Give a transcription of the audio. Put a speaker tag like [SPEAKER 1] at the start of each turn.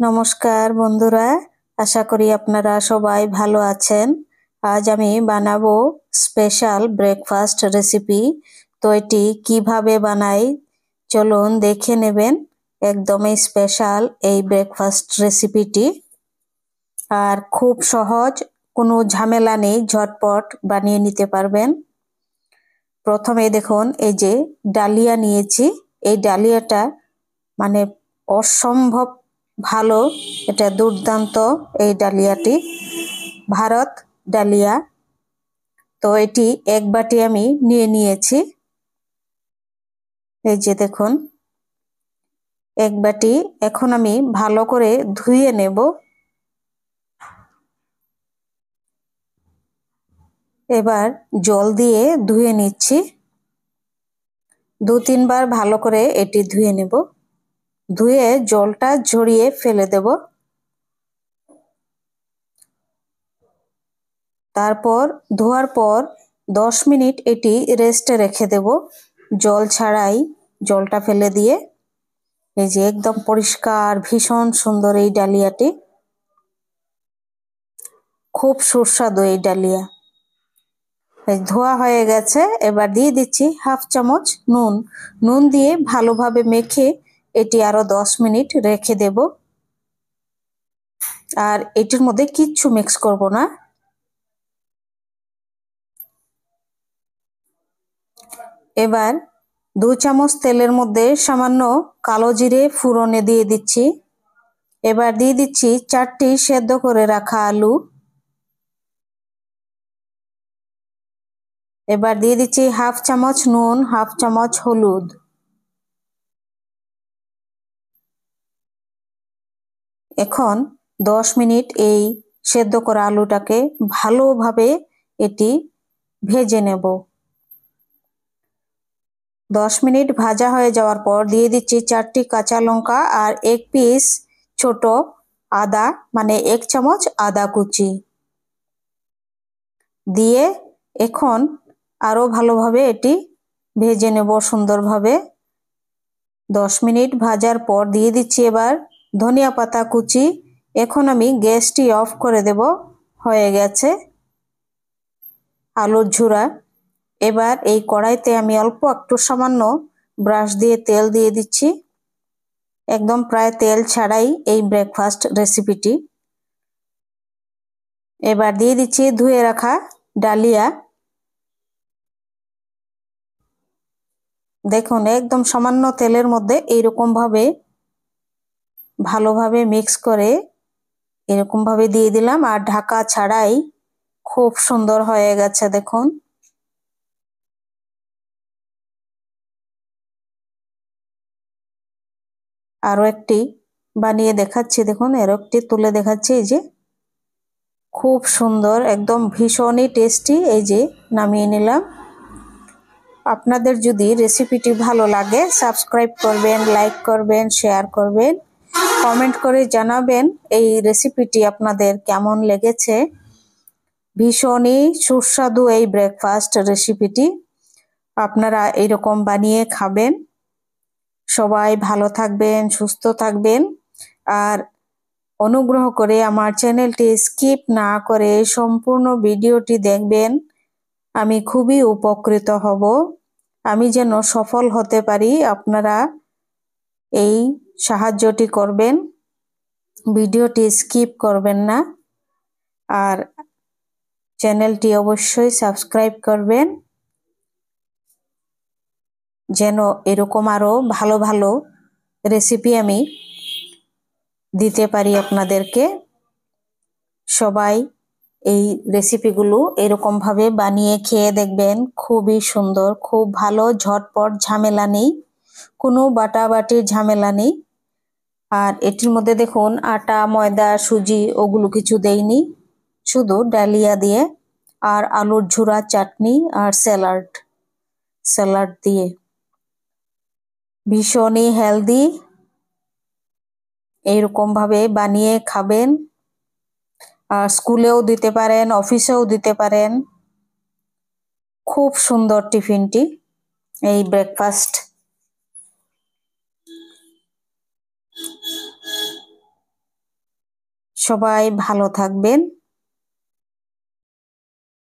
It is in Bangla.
[SPEAKER 1] নমস্কার বন্ধুরা, আশা করি আপনারা সবাই ভালো আছেন। আজ আমি বানাবো স্পেশাল ব্রেকফাস্ট রেসিপি। তো এটি কিভাবে বানাই চলুন দেখে নেবেন। একদমই স্পেশাল এই ব্রেকফাস্ট রেসিপিটি, আর খুব সহজ, কোনো ঝামেলা নেই, ঝটপট বানিয়ে নিতে পারবেন। প্রথমে দেখুন, এই যে ডালিয়া নিয়েছি, এই ডালিয়াটা মানে অসম্ভব ভালো, এটা দুর্দান্ত এই ডালিয়াটি, ভারত ডালিয়া। তো এটি এক বাটি আমি নিয়ে নিয়েছি। এই যে দেখুন এক বাটি। এখন আমি ভালো করে ধুয়ে নেব। এবার জল দিয়ে ধুয়ে নিচ্ছি, 2-3 বার ভালো করে এটি ধুয়ে নেব। ধুয়ে জলটা ঝরিয়ে ফেলে দেব। তারপর ধোয়ার পর 10 মিনিট এটি রেস্টে রেখে দেব, জল ছাড়াই, জলটা ফেলে দিয়ে। এই যে একদম পরিষ্কার, ভীষণ সুন্দর এই ডালিয়াটি, খুব সুস্বাদু এই ডালিয়া। ধোয়া হয়ে গেছে। এবার দিয়ে দিচ্ছি হাফ চামচ নুন। নুন দিয়ে ভালোভাবে মেখে এটি আরো 10 মিনিট রেখে দেব। আর এটির মধ্যে কিচ্ছু মিক্স করব না। এবার 2 চামচ তেলের মধ্যে সামান্য কালো জিরে ফোড়নে দিয়ে দিচ্ছি। এবার দিয়ে দিচ্ছি 4টি সেদ্ধ করে রাখা আলু। এবার দিয়ে দিচ্ছি হাফ চামচ নুন, হাফ চামচ হলুদ। এখন 10 মিনিট এই সেদ্ধ করা আলুটাকে ভালোভাবে এটি ভেজে নেব। 10 মিনিট ভাজা হয়ে যাওয়ার পর দিয়ে দিচ্ছি 4টি কাঁচা লঙ্কা আর 1 পিস ছোট আদা, মানে 1 চামচ আদা কুচি দিয়ে এখন আরো ভালোভাবে এটি ভেজে নেব সুন্দরভাবে। 10 মিনিট ভাজার পর দিয়ে দিচ্ছি এবার ধনিয়া পাতা কুচি। এখন আমি গ্যাসটি অফ করে দেব। হয়ে গেছে আলুর ঝুরা। এবার এই কড়াইতে আমি অল্প একটু সামান্য ব্রাশ দিয়ে তেল দিয়ে দিচ্ছি, একদম প্রায় তেল ছাড়াই এই ব্রেকফাস্ট রেসিপিটি। এবার দিয়ে দিচ্ছি ধুয়ে রাখা ডালিয়া। দেখুন একদম সামান্য তেলের মধ্যে এইরকম ভাবে ভালোভাবে মিক্স করে এরকম ভাবে দিয়ে দিলাম, আর ঢাকা ছাড়াই খুব সুন্দর হয়ে গেছে দেখুন। আরো একটি বানিয়ে দেখাচ্ছি, দেখুন এরও একটি তুলে দেখাচ্ছি। এই যে খুব সুন্দর, একদম ভীষণই টেস্টি। এই যে নামিয়ে নিলাম। আপনাদের যদি রেসিপিটি ভালো লাগে সাবস্ক্রাইব করবেন, লাইক করবেন, শেয়ার করবেন, কমেন্ট করে জানাবেন এই রেসিপিটি আপনাদের কেমন লেগেছে। ভীষণই সুস্বাদু এই ব্রেকফাস্ট রেসিপিটি, আপনারা এইরকম বানিয়ে খাবেন। সবাই ভালো থাকবেন, সুস্থ থাকবেন, আর অনুগ্রহ করে আমার চ্যানেলটি স্কিপ না করে সম্পূর্ণ ভিডিওটি দেখবেন। আমি খুবই উপকৃত হব। আমি যেন সফল হতে পারি, আপনারা এই সাহায্যটি করবেন, ভিডিওটি স্কিপ করবেন না, আর চ্যানেলটি অবশ্যই সাবস্ক্রাইব করবেন, যেন এরকম আরো ভালো ভালো রেসিপি আমি দিতে পারি আপনাদেরকে। সবাই এই রেসিপিগুলো এরকম ভাবে বানিয়ে খেয়ে দেখবেন, খুবই সুন্দর, খুব ভালো, ঝটপট, ঝামেলা নেই, কোনো বাটাবাটির ঝামেলা নেই। আর এটির মধ্যে দেখুন আটা, ময়দা, সুজি ওগুলো কিছু দেইনি, শুধু ডালিয়া দিয়ে আর আলুর ঝুরা, চাটনি আর স্যালাড দিয়ে। ভীষণই হেলদি, এইরকম ভাবে বানিয়ে খাবেন। আর স্কুলেও দিতে পারেন, অফিসেও দিতে পারেন। খুব সুন্দর টিফিনটি, এই ব্রেকফাস্ট। সবাই ভালো থাকবেন।